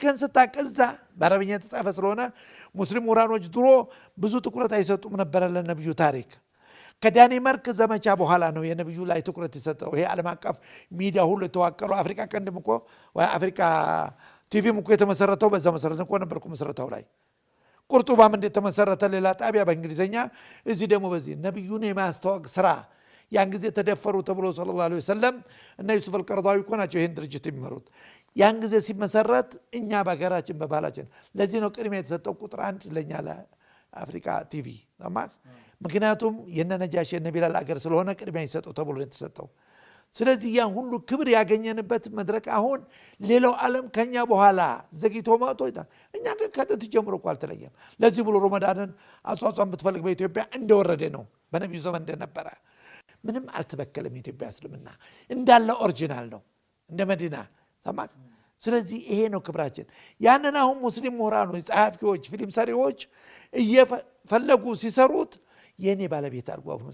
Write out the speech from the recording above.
ከንስታቀዛ በአረብኛ የተጻፈ ስለሆነ ሙስሊም ምሁራኖች ድሮ ብዙ ትኩረት አይሰጡም ነበር ለነብዩ ታሪክ ከዳኒማርክ ዘመቻ በኋላ ነው የነብዩ ላይ ትኩረት የሰጠው ይሄ ዓለም አቀፍ ሚዲያ ሁሉ የተዋቀረው አፍሪካ ቀንድም እኮ ወይ አፍሪካ ቲቪም እኮ የተመሰረተው በዛ መሰረት እኮ ነበርኩ መስረታው ላይ ቁርጡባም እንደተመሰረተ ሌላ ጣቢያ በእንግሊዘኛ እዚህ ደግሞ በዚህ ነብዩን የማስተዋወቅ ስራ ያን ጊዜ ተደፈሩ ተብሎ ሰለላሁ ዐለይሂ ወሰለም እና ዩሱፍ አልቀርዳዊ እኮ ናቸው ይሄን ድርጅት የሚመሩት ያን ጊዜ ሲመሰረት እኛ በሀገራችን በባህላችን ለዚህ ነው ቅድሚያ የተሰጠው ቁጥር 1 ለኛ ለአፍሪካ ቲቪ ተማክ ምክንያቱም የነነጃሽ የነቢላል አገር ስለሆነ ቅድሚያ ይሰጠው ተብሎ የተሰጠው ስለዚህ ያን ሁሉ ክብር ያገኘንበት መድረክ አሁን ሌላው ዓለም ከኛ በኋላ ዘግይቶ መጥቶ እኛ ግን ከጥንት ጀምሮ እኮ አልተለየም ለዚህ ብሎ ረመዳንን አጿጿም ብትፈልግ በኢትዮጵያ እንደወረደ ነው በነብዩ ዘመን እንደነበረ ምንም አልተበከለም ኢትዮጵያ እስልምና እንዳለ ኦሪጂናል ነው እንደ መዲና ተማክ ስለዚህ ይሄ ነው ክብራችን ያንን አሁን ሙስሊም ምሁራኖች ጸሐፊዎች ፊልም ሰሪዎች እየፈለጉ ሲሰሩት የኔ ባለቤት አርጓው ነው